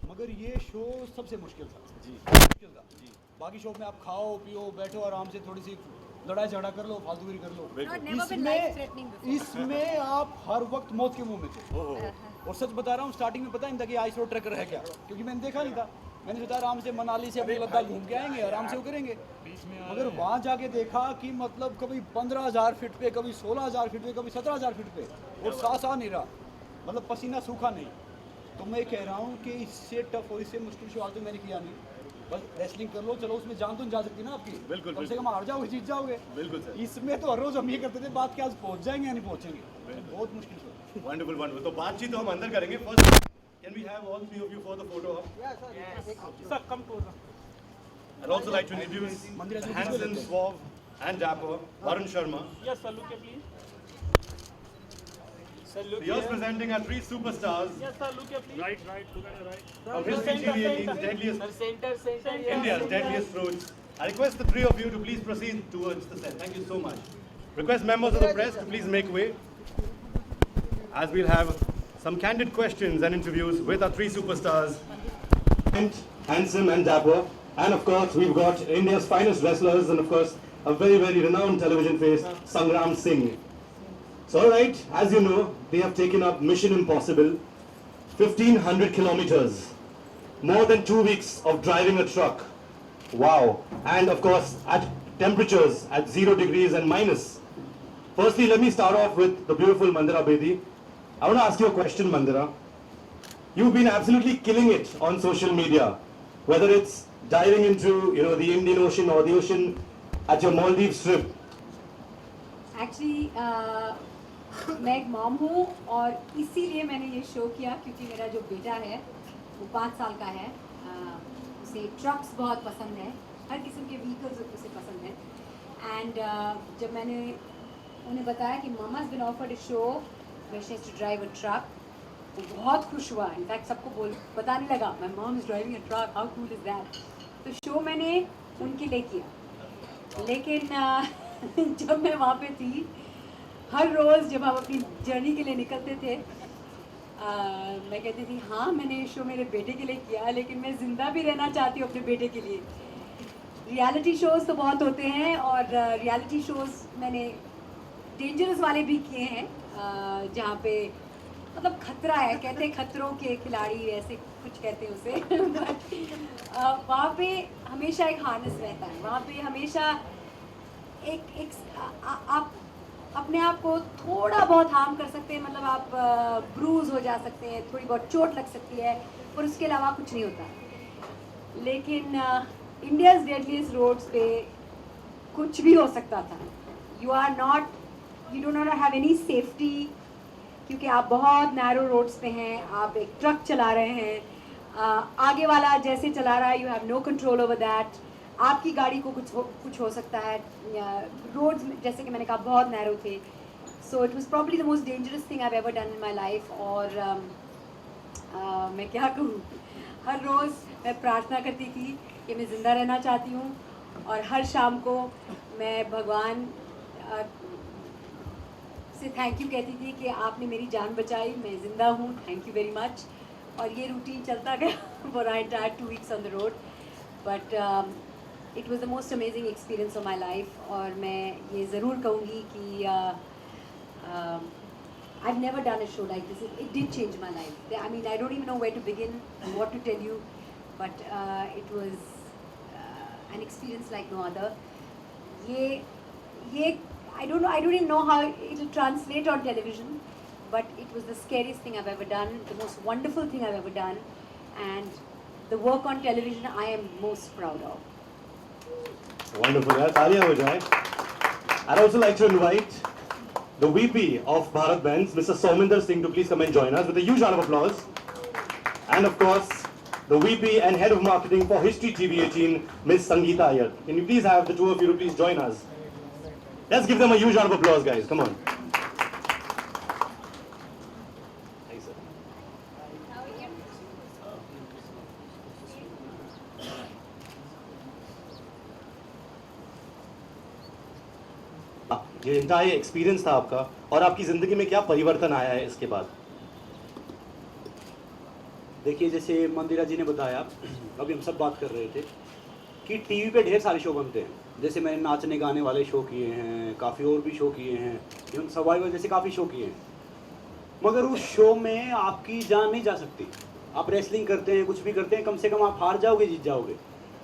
मगर ये शो सबसे मुश्किल था जी, मुश्किल था जी। बाकी शो में आप खाओ पियो बैठो आराम से, थोड़ी सी लड़ाई झगड़ा कर लो, फालतूगिरी कर लो। इसमें आप हर वक्त मौत के मुंह में थे। और सच बता रहा हूँ, स्टार्टिंग में पता नहीं था कि आइस रोड ट्रैकर है क्या, क्योंकि मैंने देखा नहीं था। मैंने सोचा आराम से मनाली से अपने लद्दाख घूम के आएंगे, आराम से वो करेंगे। मगर वहाँ जाके देखा कि मतलब कभी 15,000 फीट पे, कभी 16,000 फीट पे, कभी 17,000 फीट पे, और सांस आ नहीं रहा, मतलब पसीना सूखा नहीं। तो मैं कह रहा हूँ कि इससे टफ और इससे मुश्किल शो आज तो मैंने किया नहीं। बस रेसलिंग कर लो, चलो उसमें जान तो जा सकती ना आपकी, बिल्कुल कम से कम हार जाओगे जीत जाओगे। बिल्कुल सर। इसमें तो हर रोज हम ये करते थे बात कि आज पहुँच जाएंगे या नहीं पहुँचेंगे, बहुत मुश्किल शो। Wonderful wonderful. तो बातचीत तो हम अंदर करेंगे। First can we have all three of you for the photo op? Yes, sir, come closer. I'd also like to introduce the handsome, suave and dapper Varun Sharma. Yes, sir, look here, please. Sir, look He is here. presenting our three superstars Yes, sir, look here, please. Right, look at the right. of History TV 18's deadliest, Center. India's deadliest fruits. I request the three of you to please proceed towards the set. Thank you so much. Request members of the press to please make way, as we'll have some candid questions and interviews with our three superstars. Handsome and dapper. And of course, we've got India's finest wrestlers and of course, a very, very renowned television face, Sangram Singh. So alright, as you know, they have taken up Mission Impossible, 1,500 kilometers, more than 2 weeks of driving a truck. Wow. And of course, at temperatures at 0 degrees and minus. Firstly, let me start off with the beautiful Mandira Bedi. I want to ask you a question, Mandira. You've been absolutely killing it on social media, whether it's diving into, the Indian Ocean or the ocean at your Maldives trip. Actually मैं एक mom हूँ और इसीलिए मैंने ये show किया क्योंकि मेरा जो बेटा है वो 5 साल का है. उसे ट्रक्स बहुत पसंद है, हर किस्म के व्हीकल्स उसे पसंद है. एंड जब मैंने उन्हें बताया कि मामा has been offered a show where she has to drive a truck, वो बहुत खुश हुआ. इनफैक्ट सबको बताने लगा my mom is driving a truck, how cool is that. तो शो मैंने उनके लिए किया, लेकिन जब मैं वहाँ पे थी, हर रोज़ जब हम अपनी जर्नी के लिए निकलते थे, मैं कहती थी हाँ मैंने ये शो मेरे बेटे के लिए किया, लेकिन मैं ज़िंदा भी रहना चाहती हूँ अपने बेटे के लिए. रियलिटी शोज़ तो बहुत होते हैं और रियलिटी शोज़ मैंने डेंजरस वाले भी किए हैं, जहाँ पे मतलब खतरा है, कहते हैं खतरों के खिलाड़ी, ऐसे कुछ कहते हैं उसे. बट वहाँ पे हमेशा एक हार्नेस रहता है, वहाँ पे हमेशा आप अपने आप को थोड़ा बहुत हार्म कर सकते हैं, मतलब आप ब्रूज हो जा सकते हैं, थोड़ी बहुत चोट लग सकती है, और उसके अलावा कुछ नहीं होता. लेकिन इंडियाज़ डेडलीस्ट रोड्स पे कुछ भी हो सकता था. You do not have any safety, क्योंकि आप बहुत नैरो रोड्स पे हैं, आप एक ट्रक चला रहे हैं, आगे वाला जैसे चला रहा है you have no control over that. आपकी गाड़ी को कुछ हो सकता है. रोड्स जैसे कि मैंने कहा बहुत नैरो थे. So it was probably the most dangerous thing I have ever done in my life. और मैं क्या कहूँ, हर रोज़ मैं प्रार्थना करती थी कि मैं ज़िंदा रहना चाहती हूँ, और हर शाम को मैं भगवान से थैंक यू कहती थी कि आपने मेरी जान बचाई, मैं ज़िंदा हूँ, थैंक यू वेरी मच. और ये रूटीन चलता गया for I entire 2 weeks on the road. But it was the most amazing experience of my life. और मैं ये ज़रूर कहूँगी कि I've never done a show like this. It did change my life. I mean, I don't even know where to begin, what to tell you, but it was an experience like no other. I don't even know how it will translate on television, but it was the scariest thing I've ever done, the most wonderful thing I've ever done, and the work on television I am most proud of. Wonderful, yaar. Taaliyan ho jaye. I'd also like to invite the VP of Bharat Benz, Mr. Sominder Singh, to please come and join us with a huge round of applause. And of course, the VP and Head of Marketing for History TV18, Ms. Sangeeta Iyer. Can you please have the two of you to please join us? Let's give them a huge round of applause, guys. Come on. Thanks, sir. ये entire experience था आपका, और आपकी ज़िंदगी में क्या परिवर्तन आया है इसके बाद? देखिए, जैसे मंदिरा जी ने बताया, अभी हम सब बात कर रहे थे कि टीवी पे ढेर सारे शो बनते हैं. जैसे मैंने नाचने गाने वाले शो किए हैं, काफ़ी और भी शो किए हैं, इवन सर्वाइवल जैसे काफ़ी शो किए हैं. मगर उस शो में आपकी जान नहीं जा सकती. आप रेसलिंग करते हैं, कुछ भी करते हैं, कम से कम आप हार जाओगे, जीत जाओगे.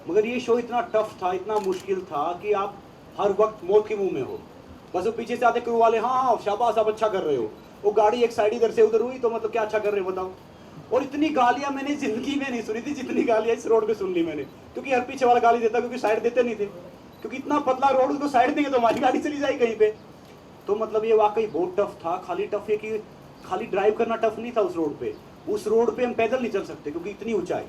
मगर ये शो इतना टफ था, इतना मुश्किल था कि आप हर वक्त मौत के मुंह में हो. बस वो पीछे से आते क्रू वाले, हाँ शाबाश आप अच्छा कर रहे हो, वो गाड़ी एक साइड इधर से उधर हुई तो मतलब क्या अच्छा कर रहे हो बताओ. और इतनी गालियां मैंने ज़िंदगी में नहीं सुनी थी जितनी गालियां इस रोड पे सुन ली मैंने. क्योंकि हर पीछे वाला गाली देता, क्योंकि साइड देते नहीं थे, क्योंकि इतना पतला रोड, उसको साइड देंगे तो हमारी गाड़ी चली जाएगी कहीं पे. तो मतलब ये वाकई बहुत टफ था. खाली टफ है कि खाली ड्राइव करना टफ नहीं था उस रोड पे. उस रोड पे हम पैदल नहीं चल सकते क्योंकि इतनी ऊंचाई.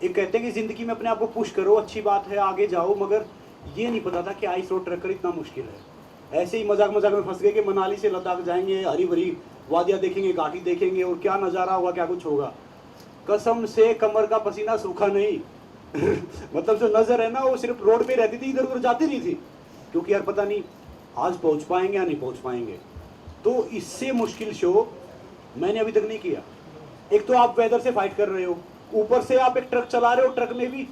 एक कहते हैं कि ज़िंदगी में अपने आप को पुश करो, अच्छी बात है, आगे जाओ, मगर ये नहीं पता था कि आइस रोड ट्रैक कर इतना मुश्किल है. ऐसे ही मजाक मजाक में फंस गए कि मनाली से लद्दाख जाएंगे, हरी भरी वादियाँ देखेंगे, घाटी देखेंगे, और क्या नज़ारा होगा, क्या कुछ होगा. कसम से कमर का पसीना सूखा नहीं. मतलब जो नज़र है ना, वो सिर्फ रोड पे रहती थी, इधर उधर जाती नहीं थी, क्योंकि यार पता नहीं आज पहुंच पाएंगे या नहीं पहुंच पाएंगे. तो इससे मुश्किल शो मैंने अभी तक नहीं किया. एक तो आप वेदर से फाइट कर रहे हो, ऊपर से आप एक ट्रक चला रहे हो, ट्रक में भी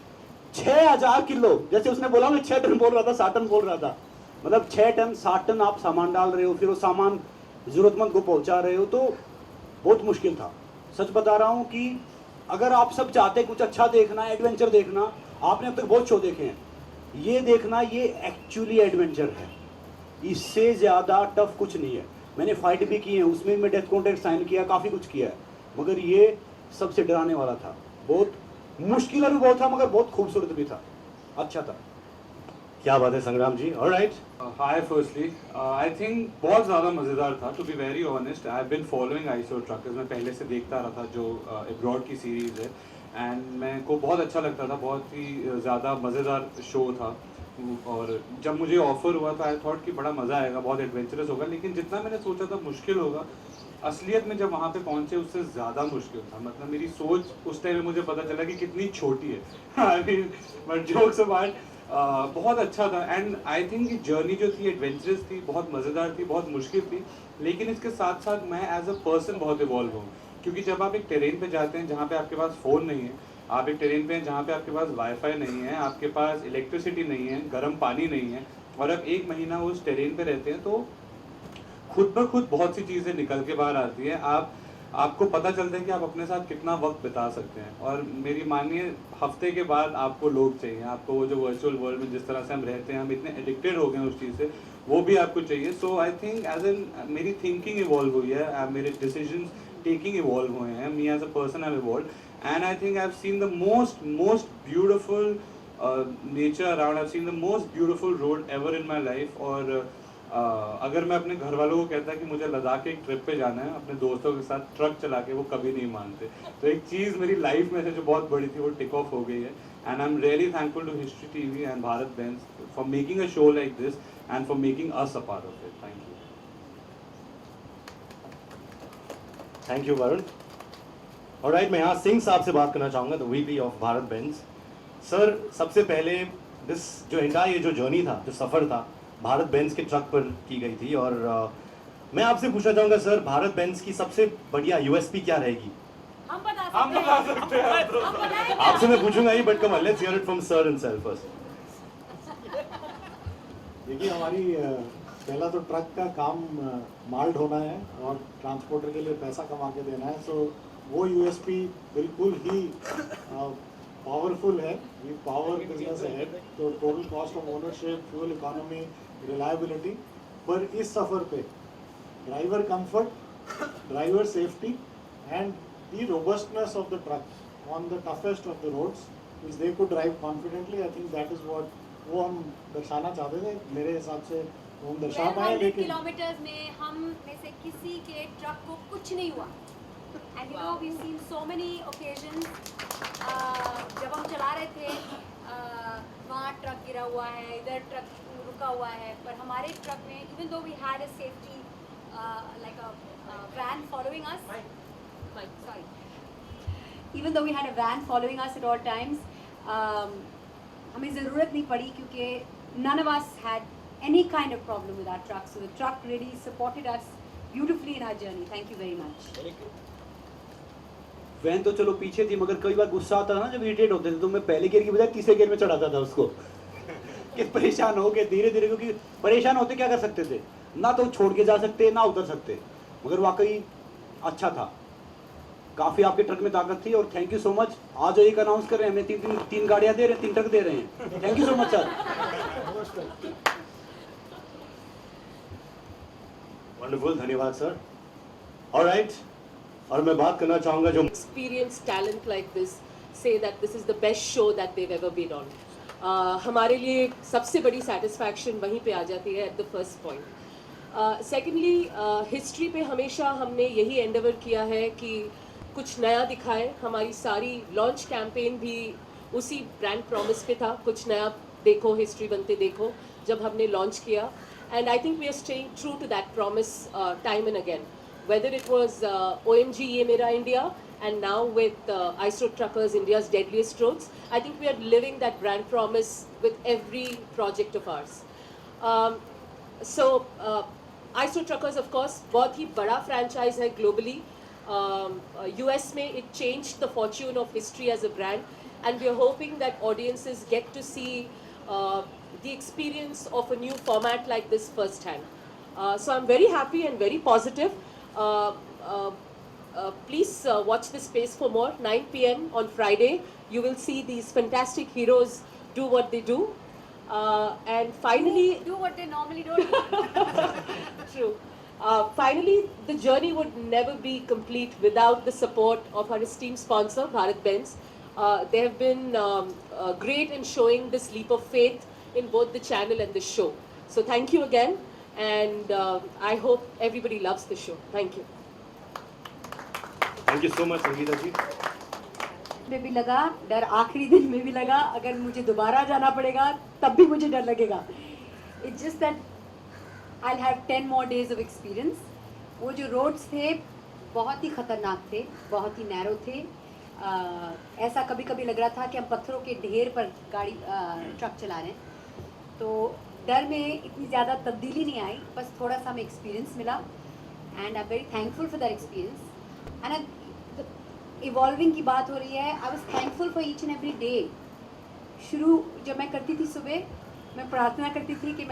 6000 किलो, जैसे उसने बोला मैं 6 टन बोल रहा था, 7 टन बोल रहा था, मतलब 6 टन 7 टन आप सामान डाल रहे हो, फिर वो सामान ज़रूरतमंद को पहुंचा रहे हो. तो बहुत मुश्किल था. सच बता रहा हूँ कि अगर आप सब चाहते कुछ अच्छा देखना, एडवेंचर देखना, आपने अब तक बहुत शो देखे हैं, ये देखना ये एक्चुअली एडवेंचर है. इससे ज़्यादा टफ कुछ नहीं है. मैंने फाइट भी की है, उसमें मैं डेथ कॉन्ट्रैक्ट साइन किया, काफ़ी कुछ किया है, मगर ये सबसे डराने वाला था। बहुत मुश्किल अनुभव था मगर बहुत खूबसूरत भी था, अच्छा था। क्या बात है Sangram ji. Alright, hi firstly I think बहुत ज़्यादा मज़ेदार था। To be very honest, I have been following iso truckers. मैं पहले से देखता रहा था जो अब्रॉड की सीरीज़ है, एंड मेरे को बहुत अच्छा लगता था, बहुत ही ज़्यादा मज़ेदार शो था। और जब मुझे ऑफर हुआ था आई थॉट कि बड़ा मज़ा आएगा, बहुत एडवेंचरस होगा, लेकिन जितना मैंने सोचा था मुश्किल होगा, असलियत में जब वहाँ पे पहुँचे उससे ज़्यादा मुश्किल था। मतलब मेरी सोच उस टाइम में मुझे पता चला कि कितनी छोटी है। I mean but jokes apart, बहुत अच्छा था। एंड आई थिंक ये जर्नी जो थी एडवेंचरस थी, बहुत मज़ेदार थी, बहुत मुश्किल थी, लेकिन इसके साथ साथ मैं एज अ पर्सन बहुत इवॉल्व हूँ। क्योंकि जब आप एक टेरेन पे जाते हैं जहाँ पे आपके पास फ़ोन नहीं है, आप एक टेरेन पे हैं जहाँ पे आपके पास वाईफाई नहीं है, आपके पास इलेक्ट्रिसिटी नहीं है, गर्म पानी नहीं है, और आप एक महीना उस टेरेन पे रहते हैं, तो खुद ब खुद बहुत सी चीज़ें निकल के बाहर आती हैं। आपको पता चलता है कि आप अपने साथ कितना वक्त बिता सकते हैं। और मेरी मानिए, हफ्ते के बाद आपको लोग चाहिए, आपको वो जो वर्चुअल वर्ल्ड में जिस तरह से हम रहते हैं, हम इतने एडिक्टेड हो गए हैं उस चीज़ से, वो भी आपको चाहिए। So I think as an मेरी थिंकिंग इवॉल्व हुई है, मेरे डिसीजन टेकिंग इवॉल्व हुए हैं, me as a person I evolve, and I think I have seen the most beautiful nature around, I have seen the most beautiful road ever in my life. और अगर मैं अपने घर वालों को कहता कि मुझे लद्दाख एक ट्रिप पे जाना है अपने दोस्तों के साथ ट्रक चला के, वो कभी नहीं मानते। तो एक चीज़ मेरी लाइफ में से जो बहुत बड़ी थी वो टिक ऑफ हो गई है, and I am really thankful to History TV and Bharat Benz for making a show like this and for making us a part of it. Thank you. Thank you Varun. Alright, मैं यहाँ सिंह साहब से बात करना चाहूँगा, the VP of Bharat Benz. Sir, सबसे पहले this जो एंटायर ये जो जर्नी था, जो सफ़र था, भारत बेंज के ट्रक पर की गई थी, और मैं आपसे पूछना चाहूँगा सर, भारत बेंज की सबसे बढ़िया यूएसपी क्या रहेगी? हम बता सकते हैं। आपसे मैं पूछूंगा ही, but come let's hear it from sir himself first. देखिए, हमारी पहला तो ट्रक का काम माल ढोना है और ट्रांसपोर्टर के लिए पैसा कमा के देना है। सो वो यूएसपी बिल्कुल ही पावरफुल है। वी पावर बिजनेस है, तो total cost of ownership, fuel economy, reliability. पर इस सफ़र पे driver comfort, driver safety and the robustness of the truck on the toughest of the roads which they could drive confidently, I think that is what वो हम दर्शाना चाहते थे। मेरे हिसाब से हम दर्शा पाए, लेकिन किलोमीटर्स में हम में से किसी के ट्रक को कुछ नहीं हुआ। And you know we seen so many occasions, जब हम चला रहे थे वहाँ ट्रक गिरा हुआ है, इधर ट्रक रुका हुआ है, पर हमारे ट्रक में even though we had a safety like a van following us, sorry, even though we had a van following us at all times, हमें ज़रूरत नहीं पड़ी, क्योंकि none of us had any kind of problem with our truck, so the truck really supported us beautifully in our journey. Thank you very much. Van तो चलो पीछे थी, मगर कई बार गुस्सा आता था ना, जब इरिटेट होते थे, तो मैं पहले गियर की बजाय तीसरे गियर में चढ़ाता था उसको कि परेशान हो गए धीरे धीरे, क्योंकि परेशान होते क्या कर सकते थे, ना तो छोड़ के जा सकते ना उतर सकते। मगर वाकई अच्छा था, काफ़ी आपके ट्रक में ताकत थी। और थैंक यू सो मच। आज एक अनाउंस कर रहे हैं, हमें तीन गाड़ियाँ दे रहे हैं, 3 ट्रक दे रहे हैं। Thank you so much sir. Wonderful, धन्यवाद सर। ऑलराइट, और मैं बात करना चाहूँगा जो experienced talent like this say that this is the best show that they've ever been on. हमारे लिए सबसे बड़ी satisfaction वहीं पे आ जाती है at the first point. Secondly, history पे हमेशा हमने यही endeavor किया है कि कुछ नया दिखाए। हमारी सारी launch campaign भी उसी brand promise पे था, कुछ नया देखो, history बनते देखो, जब हमने launch किया, and I think we are staying true to that promise time and again. Whether it was OMG Ye Mera India and now with ISO Truckers, India's Deadliest Roads, I think we are living that brand promise with every project of ours. So ISO Truckers of course बहुत ही बड़ा franchise है globally. US में it changed the fortune of history as a brand, and we are hoping that audiences get to see the experience of a new format like this firsthand. So I'm very happy and very positive. Please watch this space for more. 9 p.m. on Friday, you will see these fantastic heroes do what they do. And finally, Do what they normally don't. true. Finally, the journey would never be complete without the support of our esteemed sponsor, Bharat Benz. They have been great in showing this leap of faith in both the channel and the show. So thank you again, and I hope everybody loves the show. Thank you. Thank you so much, Sangeeta ji. में भी लगा डर, आखिरी दिन में भी लगा, अगर मुझे दोबारा जाना पड़ेगा तब भी मुझे डर लगेगा. It's just that I'll have 10 more days of experience. वो जो roads थे बहुत ही ख़तरनाक थे, बहुत ही नैरो थे. ऐसा कभी कभी लग रहा था कि हम पत्थरों के ढेर पर गाड़ी ट्रक चला रहे हैं. तो डर में इतनी ज़्यादा तब्दीली नहीं आई, बस थोड़ा सा हमें एक्सपीरियंस मिला. And I am very thankful for that experience. And evolving की बात हो रही है, I was thankful for each and every day. शुरू जब मैं करती थी सुबह, मैं प्रार्थना करती थी कि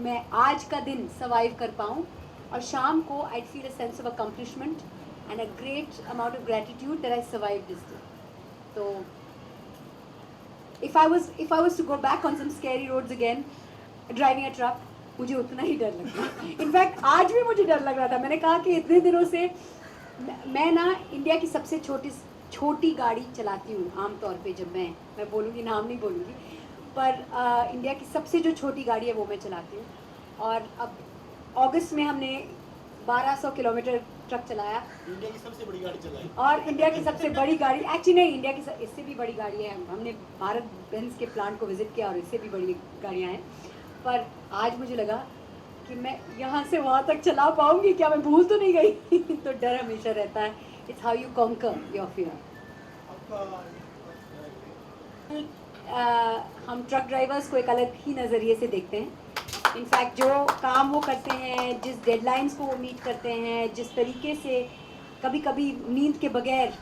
मैं आज का दिन सर्वाइव कर पाऊँ, और शाम को I feel a sense of accomplishment and a great amount of gratitude that I survived this day. So if I was to go back on some scary roads again, driving a truck, मुझे उतना ही डर लगता. In fact आज भी मुझे डर लग रहा था. मैंने कहा कि इतने दिनों से मैं ना इंडिया की सबसे छोटी गाड़ी चलाती हूँ आमतौर पे. जब मैं बोलूँगी, नाम नहीं बोलूँगी, पर इंडिया की सबसे जो छोटी गाड़ी है वो मैं चलाती हूँ. और अब अगस्त में हमने 1200 किलोमीटर ट्रक चलाया. इंडिया की सबसे बड़ी गाड़ी चलाई. और इंडिया की सबसे बड़ी गाड़ी, एक्चुअली नहीं, इंडिया की इससे भी बड़ी गाड़ी है. हमने भारत बेंज के प्लांट को विजिट किया और इससे भी बड़ी गाड़ियाँ हैं. पर आज मुझे लगा कि मैं यहाँ से वहाँ तक चला पाऊँगी क्या, मैं भूल तो नहीं गई. तो डर हमेशा रहता है. It's how you conquer your fear. हम ट्रक ड्राइवर्स को एक अलग ही नज़रिए से देखते हैं. इनफैक्ट जो काम वो करते हैं, जिस डेडलाइंस को वो मीट करते हैं, जिस तरीके से कभी कभी नींद के बगैर,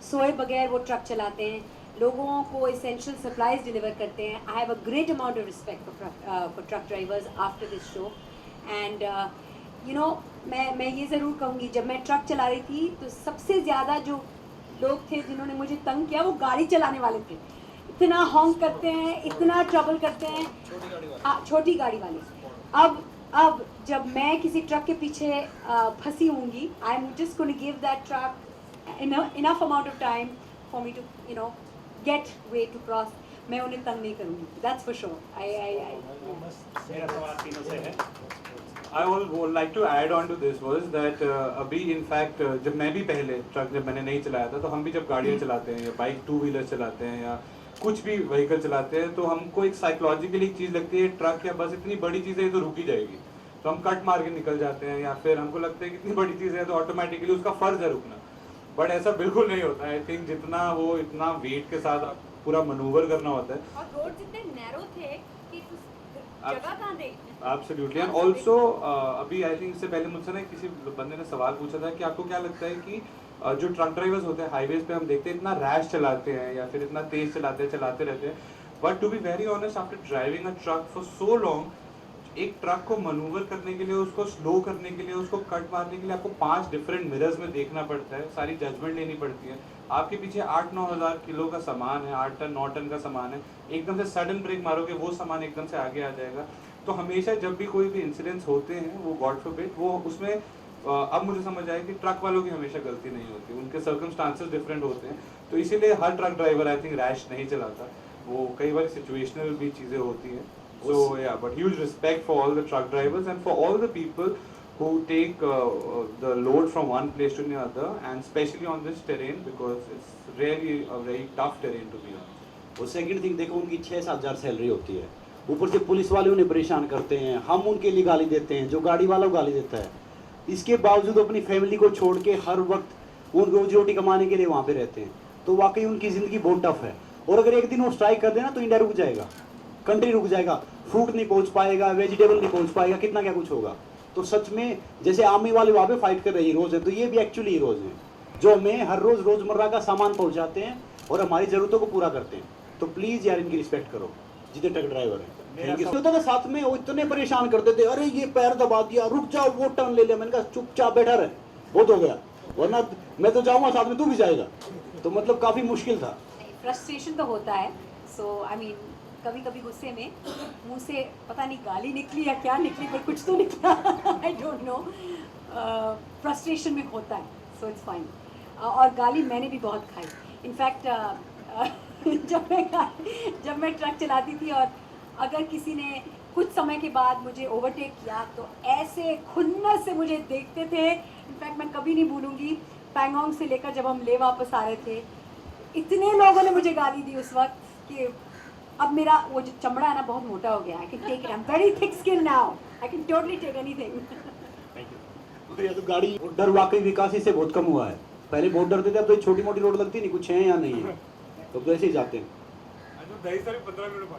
सोए बगैर वो ट्रक चलाते हैं, लोगों को एसेंशियल सप्लाईज डिलीवर करते हैं. I have a great amount of respect for truck drivers after this show. And you no, मैं ये ज़रूर कहूँगी, जब मैं ट्रक चला रही थी तो सबसे ज़्यादा जो लोग थे जिन्होंने मुझे तंग किया वो गाड़ी चलाने वाले थे. इतना हॉन्क करते हैं, इतना ट्रबल करते हैं, छोटी गाड़ी वाले. अब जब मैं किसी ट्रक के पीछे फंसी होंगी, I am just going to give that truck enough amount of time for me to you know get way to cross. मैं उन्हें तंग नहीं करूँगी, दैट्स फॉर श्योर. मेरा सवाल तीनों से है. I would like to add on to this was that अभी in fact जब मैं भी पहले ट्रक जब मैंने नहीं चलाया था, तो हम भी जब गाड़ियाँ चलाते हैं या बाइक 2 व्हीलर चलाते हैं या कुछ भी व्हीकल चलाते हैं, तो हमको एक साइकोलॉजिकली एक चीज़ लगती है, ट्रक या बस इतनी बड़ी चीज़ है तो रुक ही जाएगी, तो हम कट मार के निकल जाते हैं. या फिर हमको लगता है कि इतनी बड़ी चीज़ है तो ऑटोमेटिकली उसका फ़र्ज है रुकना. बट ऐसा बिल्कुल नहीं होता है. आई थिंक जितना हो इतना वेट के साथ पूरा मनूवर करना होता है. और रोड जितने नैरो थे कि जगह कहाँ दे. एब्सोल्युटली. एंड ऑल्सो अभी आई थिंक इससे पहले मुझसे ना किसी बंदे ने सवाल पूछा था कि आपको क्या लगता है कि जो ट्रक ड्राइवर्स होते हैं हाईवेज पे, हम देखते हैं इतना रैश चलाते हैं या फिर इतना तेज चलाते रहते हैं. But to be very honest, after driving a truck for so long, एक ट्रक को मनूवर करने के लिए, उसको स्लो करने के लिए, उसको कट मारने के लिए आपको 5 डिफरेंट मिरर्स में देखना पड़ता है, सारी जजमेंट लेनी पड़ती है. आपके पीछे 8-9 हज़ार किलो का सामान है, 8 टन 9 टन का सामान है. एकदम से सडन ब्रेक मारोगे, वो सामान एकदम से आगे आ जाएगा. तो हमेशा जब भी कोई भी इंसिडेंट्स होते हैं, वो गॉड फॉरबिड, वो उसमें अब मुझे समझ आया कि ट्रक वालों की हमेशा गलती नहीं होती, उनके सर्कमस्टांसेस डिफरेंट होते हैं. तो इसीलिए हर truck driver I think rash नहीं चलाता. वो कई बार सिचुएशनल भी चीज़ें होती हैं. So yeah, but huge respect for all the truck drivers and for all the people who take the load from one place to another, and especially on this terrain because it's really a very tough terrain to be on. और second thing देखो, उनकी 6-7 हज़ार salary होती है, ऊपर से police वाले उन्हें परेशान करते हैं, हम उनके लिए गाली देते हैं, जो गाड़ी वाला गाली देता है. इसके बावजूद अपनी फैमिली को छोड़ के हर वक्त वो रोजी रोटी कमाने के लिए वहाँ पे रहते हैं. तो वाकई उनकी ज़िंदगी बहुत टफ है. और अगर एक दिन वो स्ट्राइक कर देना तो इंडिया रुक जाएगा, कंट्री रुक जाएगा, फ्रूट नहीं पहुंच पाएगा, वेजिटेबल नहीं पहुंच पाएगा, कितना क्या कुछ होगा. तो सच में जैसे आर्मी वाले वहाँ पे फाइट कर रहे हीरोज़ हैं, तो ये भी एक्चुअली हीरोज़ हैं जो हमें हर रोज़ रोज़मर्रा का सामान पहुँचाते हैं और हमारी ज़रूरतों को पूरा करते हैं. तो प्लीज़ यार इनकी रिस्पेक्ट करो जितने ट्रक ड्राइवर हैं. होता था साथ में वो इतने परेशान करते थे, अरे ये पैर दबा दिया, रुक जाओ, वो टर्न ले लिया. मैंने कहा चुपचाप बैठा रहे, बहुत हो गया, वरना मैं तो जाऊँगा साथ में, तू भी जाएगा. तो मतलब काफ़ी मुश्किल था. फ्रस्ट्रेशन तो होता है. सो आई मीन कभी कभी गुस्से में मुंह से पता नहीं गाली निकली या क्या निकली, पर कुछ तो निकला, आई डोंट नो, फ्रस्ट्रेशन में होता है, सो इट्स फाइन। और गाली मैंने भी बहुत खाई, इनफैक्ट जब मैं ट्रक चलाती थी और अगर किसी ने कुछ समय के बाद मुझे ओवरटेक किया तो ऐसे खुन्नस से मुझे देखते थे। इनफैक्ट मैं कभी नहीं भूलूंगी, पैंगोंग से लेकर जब हम ले वापस आ रहे थे, इतने लोगों ने मुझे गाली दी उस वक्त कि अब मेरा वो जो चमड़ा है ना बहुत मोटा हो गया, I can take it, I am very thick skin now, I can totally take anything. ये तो गाड़ी डर वाकई विकास से बहुत कम हुआ है। पहले बहुत डरते थे, अब तो छोटी मोटी रोड लगती नहीं, कुछ है या नहीं है, तो ऐसे ही जाते हैं। दही सर 15 मिनट